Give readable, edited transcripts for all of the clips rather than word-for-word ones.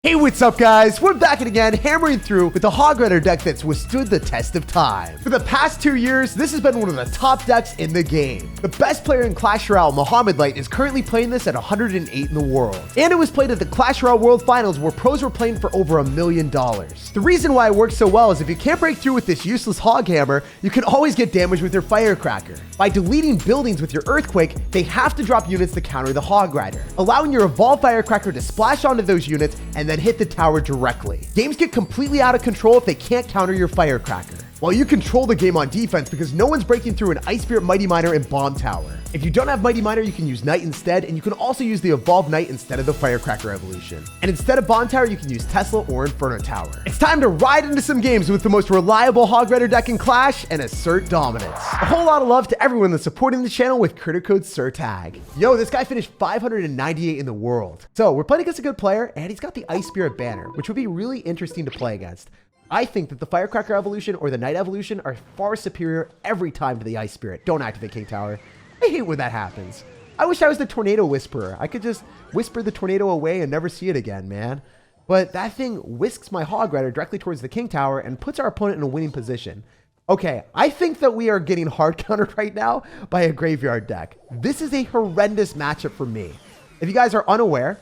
Hey, what's up guys? We're back again, hammering through with the HOG deck that's withstood the test of time. For the past 2 years, this has been one of the top decks in the game. The best player in Clash Royale, Mohamed Light, is currently playing this at 108 in the world. And it was played at the Clash Royale World Finals where pros were playing for over $1 million. The reason why it works so well is if you can't break through with this useless HOG hammer, you can always get damage with your firecracker. By deleting buildings with your earthquake, they have to drop units to counter the HOG Rider, allowing your evolved firecracker to splash onto those units and then hit the tower directly. Games get completely out of control if they can't counter your firecracker. Well, you control the game on defense because no one's breaking through an Ice Spirit, Mighty Miner, and Bomb Tower. If you don't have Mighty Miner, you can use Knight instead, and you can also use the Evolved Knight instead of the Firecracker evolution. And instead of Bomb Tower, you can use Tesla or Inferno Tower. It's time to ride into some games with the most reliable HOG deck in Clash and assert dominance. A whole lot of love to everyone that's supporting the channel with critter code SirTag. Yo, this guy finished 598 in the world. So we're playing against a good player, and he's got the Ice Spirit banner, which would be really interesting to play against. I think that the Firecracker evolution or the Knight evolution are far superior every time to the Ice Spirit. Don't activate King Tower. I hate when that happens. I wish I was the Tornado Whisperer. I could just whisper the tornado away and never see it again, man. But that thing whisks my HOG Rider directly towards the King Tower and puts our opponent in a winning position. Okay, I think that we are getting hard countered right now by a graveyard deck. This is a horrendous matchup for me. If you guys are unaware,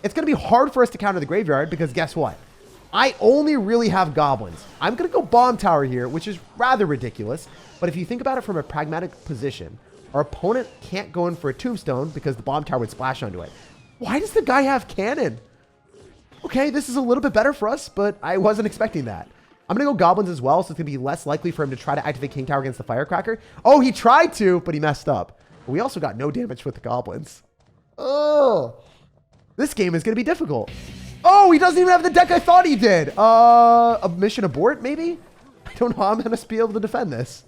it's going to be hard for us to counter the graveyard because guess what? I only really have goblins. I'm going to go Bomb Tower here, which is rather ridiculous. But if you think about it from a pragmatic position, our opponent can't go in for a Tombstone because the Bomb Tower would splash onto it. Why does the guy have Cannon? Okay, this is a little bit better for us, but I wasn't expecting that. I'm going to go Goblins as well, so it's going to be less likely for him to try to activate King Tower against the Firecracker. Oh, he tried to, but he messed up. We also got no damage with the Goblins. Oh, this game is going to be difficult. Oh, he doesn't even have the deck I thought he did. A mission abort, maybe? I don't know how I'm going to be able to defend this.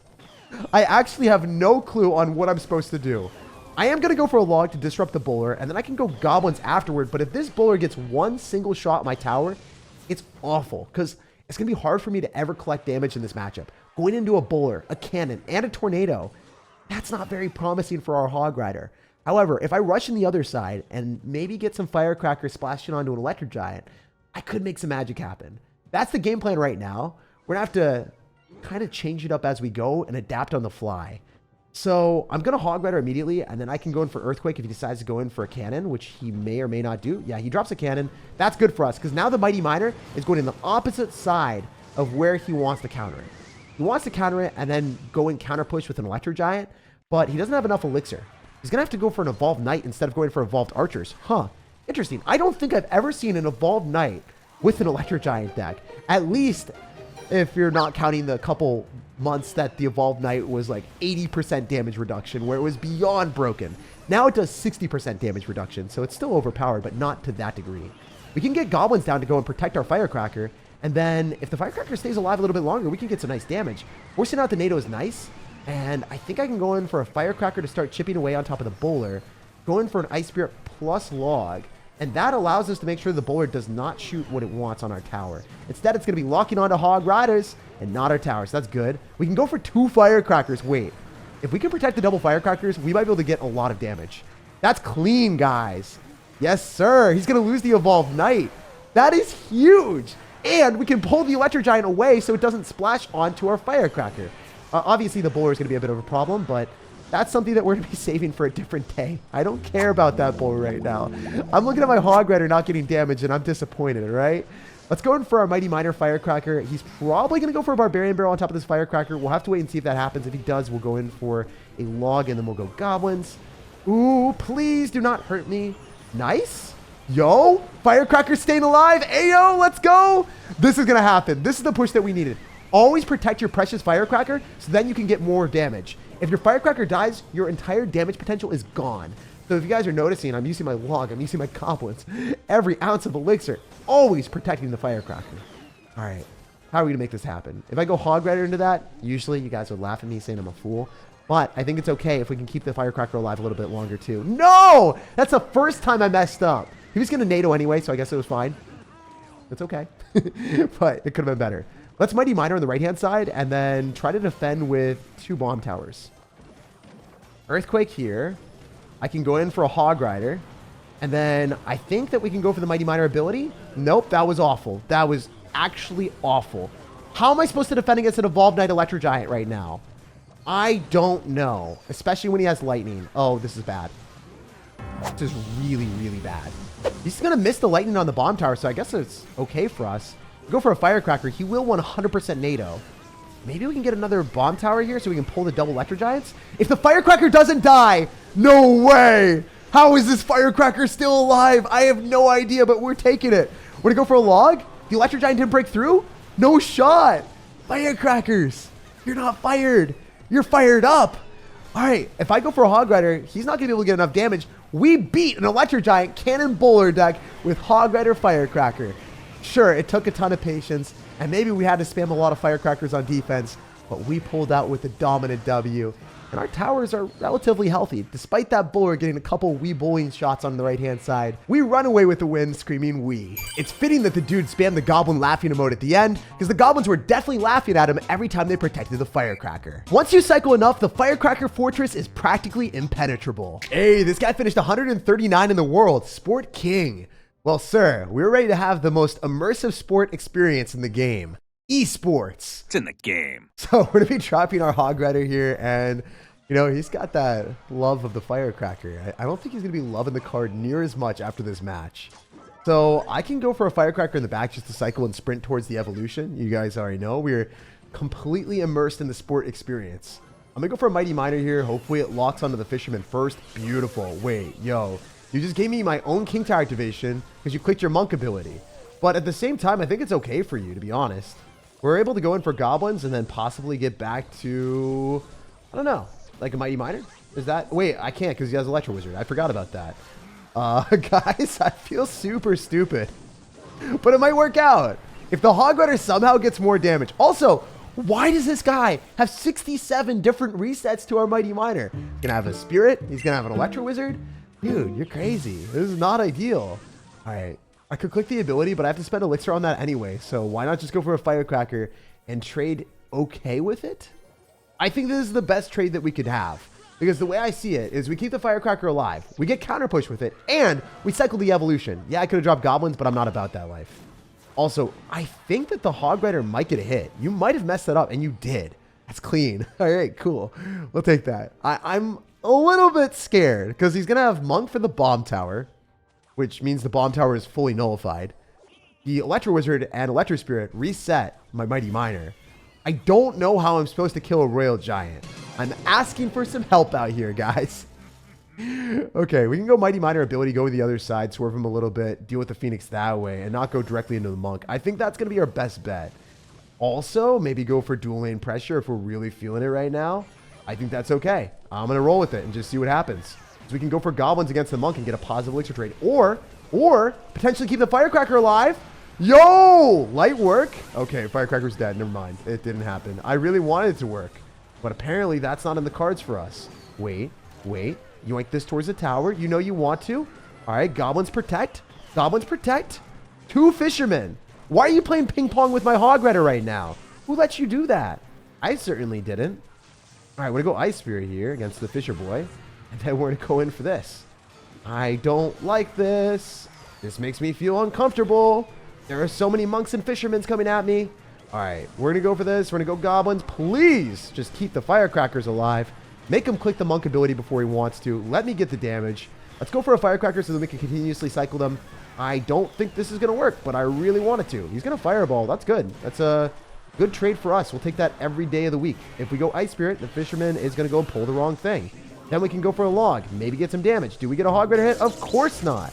I actually have no clue on what I'm supposed to do. I am going to go for a log to disrupt the bowler, and then I can go Goblins afterward. But if this bowler gets one single shot at my tower, it's awful because it's going to be hard for me to ever collect damage in this matchup. Going into a bowler, a cannon, and a tornado, that's not very promising for our HOG Rider. However, if I rush in the other side and maybe get some firecrackers splashing onto an electric giant, I could make some magic happen. That's the game plan right now. We're going to have to kind of change it up as we go and adapt on the fly. So I'm going to HOG Rider immediately, and then I can go in for Earthquake if he decides to go in for a cannon, which he may or may not do. Yeah, he drops a cannon. That's good for us because now the Mighty Miner is going in the opposite side of where he wants to counter it. He wants to counter it and then go in counter push with an electric giant, but he doesn't have enough elixir. He's going to have to go for an Evolved Knight instead of going for Evolved Archers. Huh. Interesting. I don't think I've ever seen an Evolved Knight with an Electric Giant deck. At least if you're not counting the couple months that the Evolved Knight was like 80% damage reduction, where it was beyond broken. Now it does 60% damage reduction, so it's still overpowered, but not to that degree. We can get Goblins down to go and protect our Firecracker, and then if the Firecracker stays alive a little bit longer, we can get some nice damage. Forcing out the NATO is nice. And I think I can go in for a Firecracker to start chipping away on top of the bowler, go in for an Ice Spirit plus log, and that allows us to make sure the bowler does not shoot what it wants on our tower. Instead, it's going to be locking onto HOG Riders and not our towers. That's good. We can go for 2 Firecrackers. Wait, if we can protect the double Firecrackers, we might be able to get a lot of damage. That's clean, guys. Yes, sir. He's going to lose the Evolved Knight. That is huge. And we can pull the Electric Giant away so it doesn't splash onto our Firecracker. Obviously, the bowler is going to be a bit of a problem, but that's something that we're going to be saving for a different day. I don't care about that bowler right now. I'm looking at my HOG Rider not getting damaged, and I'm disappointed, all right? Let's go in for our Mighty Miner Firecracker. He's probably going to go for a Barbarian Barrel on top of this Firecracker. We'll have to wait and see if that happens. If he does, we'll go in for a log, and then we'll go Goblins. Ooh, please do not hurt me. Nice. Yo, Firecracker's staying alive. Ayo, let's go. This is going to happen. This is the push that we needed. Always protect your precious Firecracker so then you can get more damage. If your Firecracker dies, your entire damage potential is gone. So if you guys are noticing, I'm using my log, I'm using my goblins, every ounce of elixir, always protecting the Firecracker. All right, how are we gonna make this happen? If I go HOG Rider into that, usually you guys would laugh at me saying I'm a fool, but I think it's okay if we can keep the Firecracker alive a little bit longer too. No, that's the first time I messed up. He was gonna NATO anyway, so I guess it was fine. It's okay, but it could have been better. Let's Mighty Miner on the right-hand side and then try to defend with 2 Bomb Towers. Earthquake here. I can go in for a HOG Rider. And then I think that we can go for the Mighty Miner ability. Nope, that was awful. That was actually awful. How am I supposed to defend against an Evolved Knight Electro Giant right now? I don't know, especially when he has lightning. Oh, this is bad. This is really, really bad. He's going to miss the lightning on the bomb tower, so I guess it's okay for us. Go for a firecracker. He will 100% NATO. Maybe we can get another bomb tower here so we can pull the double Electro Giants. If the firecracker doesn't die, no way. How is this firecracker still alive? I have no idea, but we're taking it. We're going to go for a log. The Electro Giant didn't break through. No shot. Firecrackers. You're not fired. You're fired up. All right. If I go for a Hog Rider, he's not going to be able to get enough damage. We beat an Electro Giant Cannon Bowler deck with Hog Rider Firecracker. Sure, it took a ton of patience, and maybe we had to spam a lot of firecrackers on defense, but we pulled out with a dominant W. And our towers are relatively healthy. Despite that bowler getting a couple wee bowling shots on the right-hand side, we run away with the win screaming wee. It's fitting that the dude spammed the goblin laughing emote at the end, because the goblins were definitely laughing at him every time they protected the firecracker. Once you cycle enough, the firecracker fortress is practically impenetrable. Hey, this guy finished 139 in the world. Sport King. Well, sir, we're ready to have the most immersive sport experience in the game. Esports. It's in the game. So we're going to be dropping our Hog Rider here, and, you know, he's got that love of the firecracker. I don't think he's going to be loving the card near as much after this match. So I can go for a firecracker in the back just to cycle and sprint towards the evolution. You guys already know we're completely immersed in the sport experience. I'm going to go for a Mighty Miner here. Hopefully it locks onto the Fisherman first. Beautiful. Wait, yo. You just gave me my own King Tower activation because you clicked your Monk ability. But at the same time, I think it's okay for you, to be honest. We're able to go in for Goblins and then possibly get back to, I don't know, like a Mighty Miner? Is that? Wait, I can't because he has Electro Wizard. I forgot about that. Guys, I feel super stupid. But it might work out. If the Hog Rider somehow gets more damage. Also, why does this guy have 67 different resets to our Mighty Miner? He's going to have a Spirit. He's going to have an Electro Wizard. Dude, you're crazy. This is not ideal. All right. I could click the ability, but I have to spend Elixir on that anyway. So why not just go for a Firecracker and trade okay with it? I think this is the best trade that we could have. Because the way I see it is we keep the Firecracker alive. We get counter push with it. And we cycle the evolution. Yeah, I could have dropped Goblins, but I'm not about that life. Also, I think that the Hog Rider might get a hit. You might have messed that up, and you did. That's clean. All right, cool. We'll take that. I'm a little bit scared because he's going to have Monk for the Bomb Tower, which means the Bomb Tower is fully nullified. The Electro Wizard and Electro Spirit reset my Mighty Miner. I don't know how I'm supposed to kill a Royal Giant. I'm asking for some help out here, guys. Okay, we can go Mighty Miner ability, go to the other side, swerve him a little bit, deal with the Phoenix that way, and not go directly into the Monk. I think that's going to be our best bet. Also, maybe go for dual lane pressure if we're really feeling it right now. I think that's okay. I'm going to roll with it and just see what happens. So we can go for Goblins against the Monk and get a positive Elixir trade. Or potentially keep the Firecracker alive. Yo! Light work. Okay, Firecracker's dead. Never mind. It didn't happen. I really wanted it to work. But apparently that's not in the cards for us. Wait. Yoink this towards the tower. You know you want to. All right, Goblins protect. Goblins protect. 2 Fishermen. Why are you playing ping pong with my Hog Rider right now? Who let you do that? I certainly didn't. All right, we're going to go Ice Spirit here against the Fisher Boy. And then we're going to go in for this. I don't like this. This makes me feel uncomfortable. There are so many Monks and Fishermen coming at me. All right, we're going to go for this. We're going to go Goblins. Please just keep the Firecrackers alive. Make him click the Monk ability before he wants to. Let me get the damage. Let's go for a Firecracker so that we can continuously cycle them. I don't think this is going to work, but I really want it to. He's going to Fireball. That's good. That's a good trade for us. We'll take that every day of the week. If we go Ice Spirit, the Fisherman is going to go and pull the wrong thing. Then we can go for a log. Maybe get some damage. Do we get a Hog Rider hit? Of course not.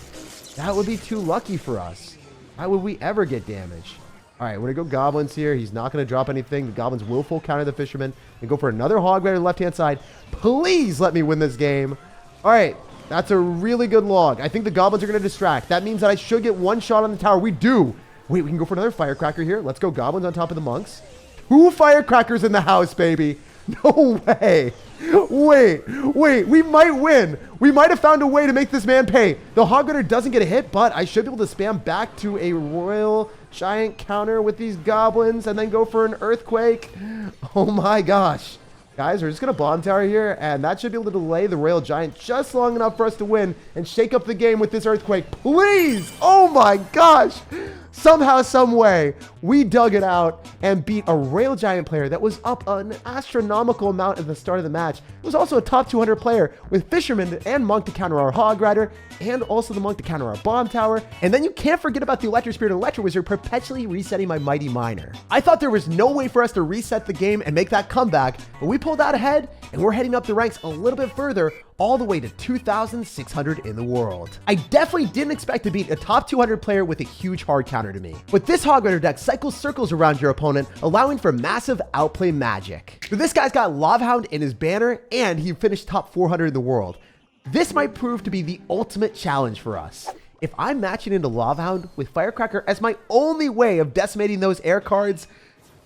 That would be too lucky for us. How would we ever get damage? All right, we're going to go Goblins here. He's not going to drop anything. The Goblins will full counter the Fisherman. And go for another Hog Rider left-hand side. Please let me win this game. All right, that's a really good log. I think the Goblins are going to distract. That means that I should get one shot on the tower. We do. Wait, we can go for another Firecracker here. Let's go Goblins on top of the Monks. 2 Firecrackers in the house, baby. No way. Wait. We might win. We might have found a way to make this man pay. The Hog Rider doesn't get a hit, but I should be able to spam back to a Royal Giant counter with these Goblins and then go for an Earthquake. Oh my gosh. Guys, we're just going to bomb tower here, and that should be able to delay the Royal Giant just long enough for us to win and shake up the game with this earthquake. Please! Oh my gosh! Somehow, some way, we dug it out and beat a Royal Giant player that was up an astronomical amount at the start of the match. It was also a top 200 player with Fisherman and Monk to counter our Hog Rider, and also the Monk to counter our Bomb Tower. And then you can't forget about the Electro Spirit and Electro Wizard perpetually resetting my Mighty Miner. I thought there was no way for us to reset the game and make that comeback, but we pulled out ahead, and we're heading up the ranks a little bit further, all the way to 2,600 in the world. I definitely didn't expect to beat a top 200 player with a huge hard counter to me. But this Hog Rider deck cycles circles around your opponent, allowing for massive outplay magic. So this guy's got Lava Hound in his banner, and he finished top 400 in the world. This might prove to be the ultimate challenge for us. If I'm matching into Lava Hound with Firecracker as my only way of decimating those air cards,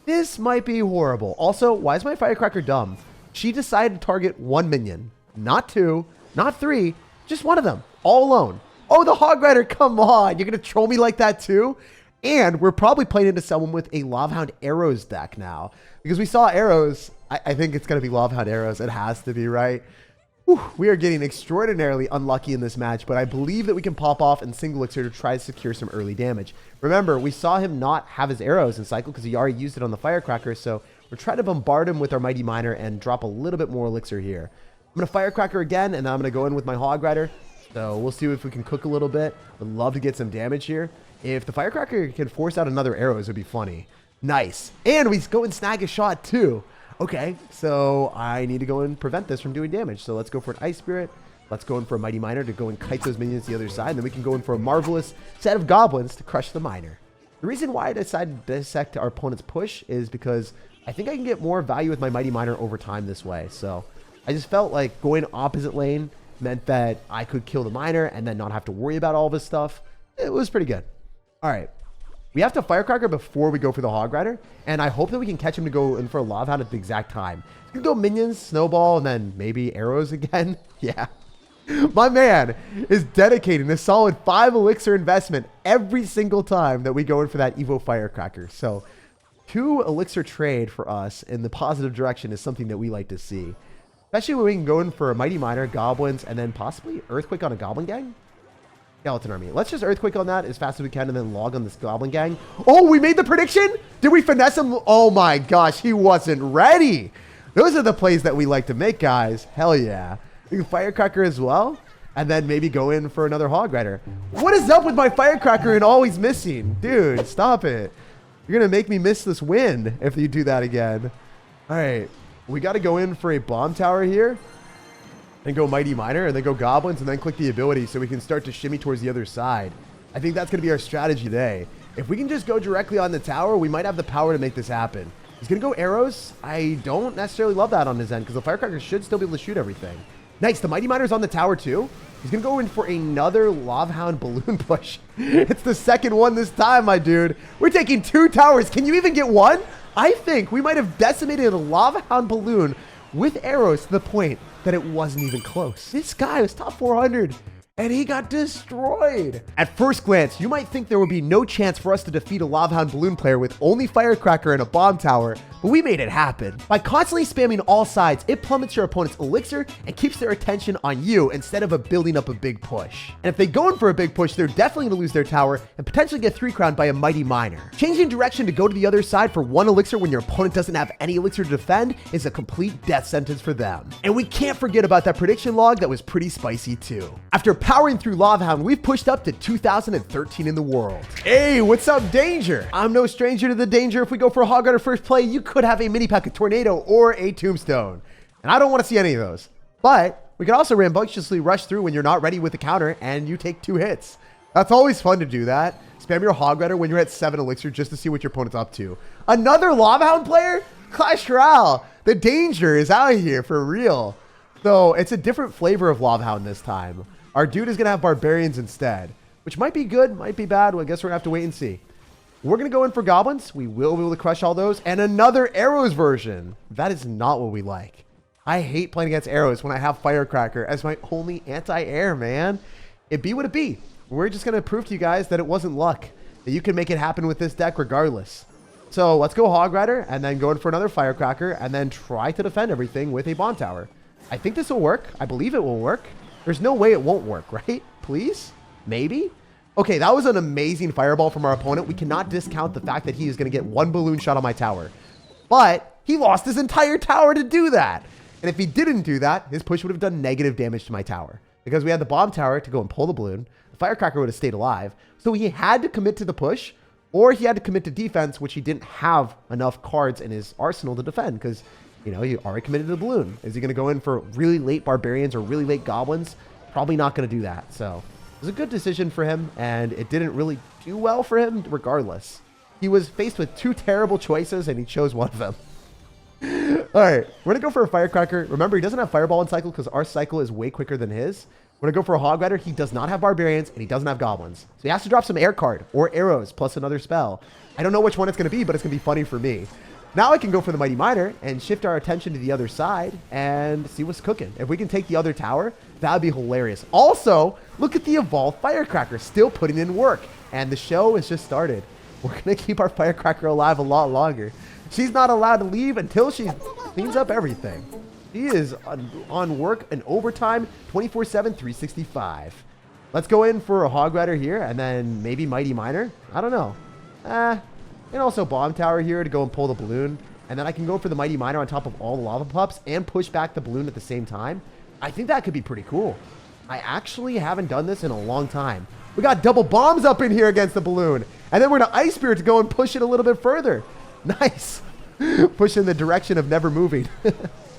this might be horrible. Also, why is my Firecracker dumb? She decided to target one minion. Not two, not three, just one of them, all alone. Oh, the Hog Rider, come on. You're going to troll me like that too? And we're probably playing into someone with a Lava Hound Arrows deck now. Because we saw Arrows. I think it's going to be Lava Hound Arrows. It has to be, right? Whew, we are getting extraordinarily unlucky in this match, but I believe that we can pop off and single elixir to try to secure some early damage. Remember, we saw him not have his arrows in cycle because he already used it on the Firecracker, so we're trying to bombard him with our Mighty Miner and drop a little bit more elixir here. I'm going to Firecracker again, and then I'm going to go in with my Hog Rider. So we'll see if we can cook a little bit. Would love to get some damage here. If the Firecracker can force out another arrows, it would be funny. Nice. And we go and snag a shot too. Okay, so I need to go and prevent this from doing damage. So let's go for an Ice Spirit. Let's go in for a Mighty Miner to go and kite those minions to the other side. And then we can go in for a marvelous set of goblins to crush the Miner. The reason why I decided to dissect our opponent's push is because I think I can get more value with my Mighty Miner over time this way. So I just felt like going opposite lane meant that I could kill the Miner and then not have to worry about all this stuff. It was pretty good. All right. We have to Firecracker before we go for the Hog Rider, and I hope that we can catch him to go in for a Lava Hound at the exact time. You can go minions, snowball, and then maybe arrows again. Yeah. My man is dedicating a solid 5 elixir investment every single time that we go in for that Evo Firecracker. So 2 elixir trade for us in the positive direction is something that we like to see. Especially when we can go in for a Mighty Miner, goblins, and then possibly Earthquake on a Goblin Gang. Skeleton Army. Let's just Earthquake on that as fast as we can and then log on this Goblin Gang. Oh, we made the prediction? Did we finesse him? Oh my gosh, he wasn't ready. Those are the plays that we like to make, guys. Hell yeah. We can Firecracker as well, and then maybe go in for another Hog Rider. What is up with my Firecracker and always missing? Dude, stop it. You're going to make me miss this win if you do that again. All right. We got to go in for a Bomb Tower here. And go Mighty Miner, and then go Goblins, and then click the ability so we can start to shimmy towards the other side. I think that's going to be our strategy today. If we can just go directly on the tower, we might have the power to make this happen. He's going to go arrows. I don't necessarily love that on his end because the Firecracker should still be able to shoot everything. Nice. The Mighty Miner's on the tower too. He's going to go in for another Lava Hound balloon push. It's the second one this time, my dude. We're taking 2 towers. Can you even get one? I think we might have decimated a Lava Hound balloon with arrows to the point that it wasn't even close. This guy was top 400 and he got destroyed. At first glance, you might think there would be no chance for us to defeat a Lava Hound balloon player with only Firecracker and a Bomb Tower, but we made it happen. By constantly spamming all sides, it plummets your opponent's elixir and keeps their attention on you instead of building up a big push. And if they go in for a big push, they're definitely gonna lose their tower and potentially get 3-crowned by a Mighty Miner. Changing direction to go to the other side for 1 elixir when your opponent doesn't have any elixir to defend is a complete death sentence for them. And we can't forget about that prediction log that was pretty spicy too. After powering through Lava Hound, we've pushed up to 2013 in the world. Hey, what's up, Danger? I'm no stranger to the danger. If we go for a Hog Rider first play, you could have a mini pack of Tornado or a Tombstone. And I don't want to see any of those. But we can also rambunctiously rush through when you're not ready with the counter and you take 2 hits. That's always fun to do that. Spam your Hog Rider when you're at 7 elixir just to see what your opponent's up to. Another Lava Hound player? Clash Royale. The danger is out here for real. So it's a different flavor of Lava Hound this time. Our dude is going to have Barbarians instead, which might be good, might be bad. Well, I guess we're going to have to wait and see. We're going to go in for Goblins. We will be able to crush all those. And another Arrows version. That is not what we like. I hate playing against Arrows when I have Firecracker as my only anti-air, man. It be what it be. We're just going to prove to you guys that it wasn't luck, that you can make it happen with this deck regardless. So let's go Hog Rider and then go in for another Firecracker and then try to defend everything with a Bomb Tower. I think this will work. I believe it will work. There's no way it won't work, right? Please? Maybe? Okay, that was an amazing fireball from our opponent. We cannot discount the fact that he is going to get one balloon shot on my tower. But he lost his entire tower to do that. And if he didn't do that, his push would have done negative damage to my tower. Because we had the Bomb Tower to go and pull the balloon. The Firecracker would have stayed alive. So he had to commit to the push, or he had to commit to defense, which he didn't have enough cards in his arsenal to defend. Because, you know, he already committed to the balloon. Is he going to go in for really late Barbarians or really late Goblins? Probably not going to do that. So it was a good decision for him, and it didn't really do well for him regardless. He was faced with two terrible choices, and he chose one of them. All right, we're going to go for a Firecracker. Remember, he doesn't have Fireball in cycle because our cycle is way quicker than his. We're going to go for a Hog Rider. He does not have Barbarians, and he doesn't have Goblins. So he has to drop some air card or arrows plus another spell. I don't know which one it's going to be, but it's going to be funny for me. Now I can go for the Mighty Miner and shift our attention to the other side and see what's cooking. If we can take the other tower, that would be hilarious. Also, look at the Evolved Firecracker still putting in work. And the show has just started. We're going to keep our Firecracker alive a lot longer. She's not allowed to leave until she cleans up everything. She is on work and overtime 24/7, 365. Let's go in for a Hog Rider here and then maybe Mighty Miner. I don't know. And also Bomb Tower here to go and pull the balloon. And then I can go for the Mighty Miner on top of all the Lava Pups and push back the balloon at the same time. I think that could be pretty cool. I actually haven't done this in a long time. We got double bombs up in here against the balloon. And then we're going to Ice Spirit to go and push it a little bit further. Nice. Push in the direction of never moving.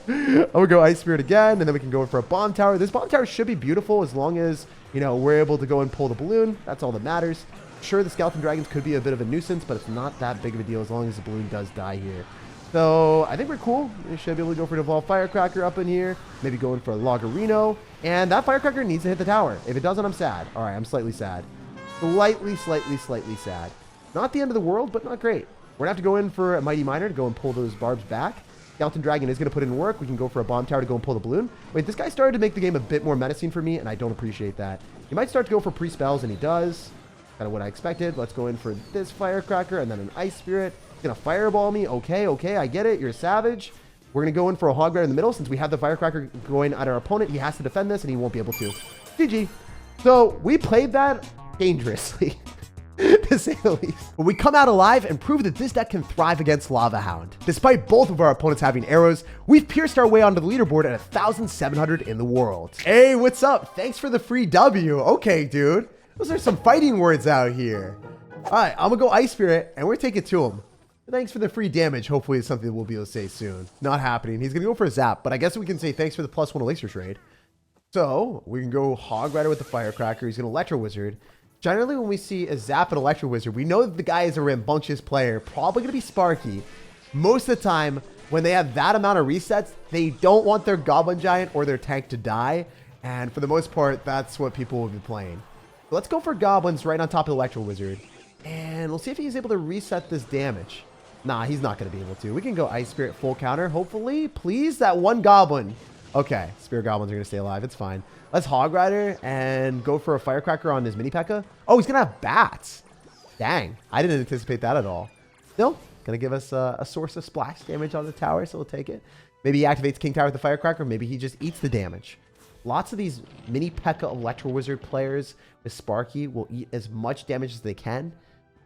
I'm going to go Ice Spirit again, and then we can go in for a Bomb Tower. This Bomb Tower should be beautiful as long as, you know, we're able to go and pull the balloon. That's all that matters. Sure, the Skeleton Dragons could be a bit of a nuisance, but it's not that big of a deal as long as the balloon does die here. So I think we're cool. We should be able to go for an Evolved Firecracker up in here. Maybe go in for a Loggerino. And that Firecracker needs to hit the tower. If it doesn't, I'm sad. All right, I'm slightly sad. Slightly sad. Not the end of the world, but not great. We're going to have to go in for a Mighty Miner to go and pull those barbs back. Skeleton Dragon is going to put in work. We can go for a Bomb Tower to go and pull the balloon. Wait, this guy started to make the game a bit more menacing for me, and I don't appreciate that. He might start to go for pre-spells, and he does. Kind of what I expected. Let's go in for this Firecracker and then an Ice Spirit. He's going to Fireball me. Okay, I get it. You're a savage. We're going to go in for a Hog Rider in the middle. Since we have the Firecracker going at our opponent, he has to defend this, and he won't be able to. GG. So we played that dangerously, to say the least. But we come out alive and prove that this deck can thrive against Lava Hound. Despite both of our opponents having arrows, we've pierced our way onto the leaderboard at 1,700 in the world. Hey, what's up? Thanks for the free W. Okay, dude. Those are some fighting words out here. All right, I'm going to go Ice Spirit, and we're taking it to him. Thanks for the free damage. Hopefully it's something we'll be able to say soon. Not happening. He's going to go for a Zap, but I guess we can say thanks for the +1 Elixir trade. So we can go Hog Rider with the Firecracker. He's going to Electro Wizard. Generally, when we see a Zap and Electro Wizard, we know that the guy is a rambunctious player, probably going to be Sparky. Most of the time, when they have that amount of resets, they don't want their Goblin Giant or their tank to die. And for the most part, that's what people will be playing. So let's go for Goblins right on top of Electro Wizard. And we'll see if he's able to reset this damage. Nah, he's not going to be able to. We can go Ice Spirit full counter, hopefully. Please, that one Goblin. Okay, Spirit Goblins are going to stay alive. It's fine. Let's Hog Rider and go for a Firecracker on his Mini P.E.K.K.A. Oh, he's going to have Bats. Dang, I didn't anticipate that at all. Still, going to give us a source of splash damage on the tower, so we'll take it. Maybe he activates King Tower with the Firecracker. Maybe he just eats the damage. Lots of these Mini P.E.K.K.A. Electro Wizard players with Sparky will eat as much damage as they can.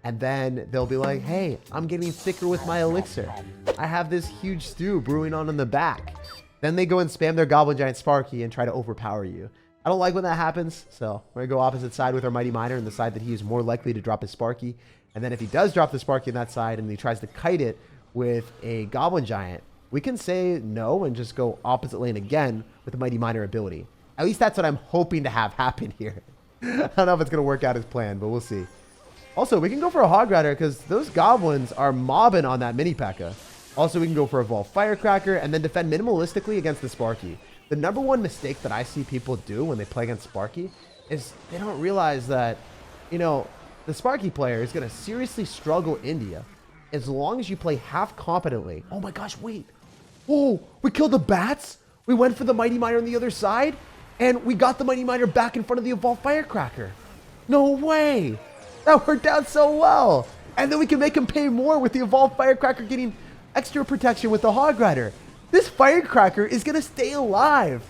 And then they'll be like, hey, I'm getting thicker with my elixir. I have this huge stew brewing on in the back. Then they go and spam their Goblin Giant Sparky and try to overpower you. I don't like when that happens, so we're going to go opposite side with our Mighty Miner and the side that he is more likely to drop his Sparky. And then if he does drop the Sparky on that side and he tries to kite it with a Goblin Giant, we can say no and just go opposite lane again with the Mighty Miner ability. At least that's what I'm hoping to have happen here. I don't know if it's going to work out as planned, but we'll see. Also, we can go for a Hog Rider because those Goblins are mobbing on that Mini P.E.K.K.A. Also, we can go for a Evolved Firecracker and then defend minimalistically against the Sparky. The number one mistake that I see people do when they play against Sparky is they don't realize that, you know, the Sparky player is going to seriously struggle India as long as you play half competently. Oh my gosh, wait. Oh, we killed the Bats. We went for the Mighty Miner on the other side and we got the Mighty Miner back in front of the Evolved Firecracker. No way. That worked out so well. And then we can make him pay more with the evolved Firecracker getting extra protection with the Hog Rider. This Firecracker is going to stay alive.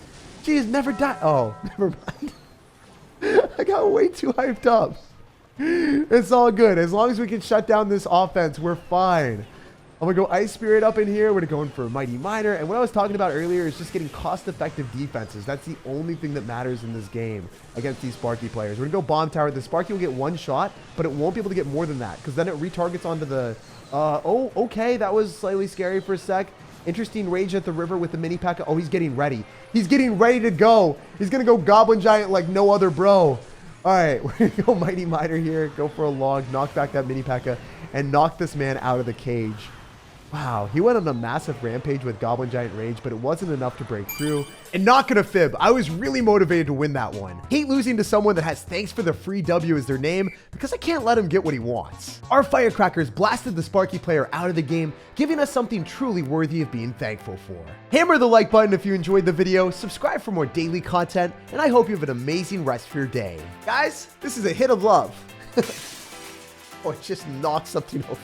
She has never died. Oh, never mind. I got way too hyped up. It's all good. As long as we can shut down this offense, we're fine. I'm going to go Ice Spirit up in here. We're going for Mighty Miner. And what I was talking about earlier is just getting cost-effective defenses. That's the only thing that matters in this game against these Sparky players. We're going to go Bomb Tower. The Sparky will get one shot, but it won't be able to get more than that because then it retargets onto the... oh, okay. That was slightly scary for a sec. Interesting rage at the river with the mini P.E.K.K.A. Oh, he's getting ready. He's getting ready to go. He's going to go Goblin Giant like no other bro. All right, we're going to go Mighty Miner here. Go for a log, knock back that mini P.E.K.K.A. and knock this man out of the cage. Wow, he went on a massive rampage with Goblin Giant Rage, but it wasn't enough to break through. And not gonna fib, I was really motivated to win that one. Hate losing to someone that has thanks for the free W as their name, because I can't let him get what he wants. Our Firecrackers blasted the Sparky player out of the game, giving us something truly worthy of being thankful for. Hammer the like button if you enjoyed the video, subscribe for more daily content, and I hope you have an amazing rest of your day. Guys, this is a hit of love. Oh, it just knocked something over.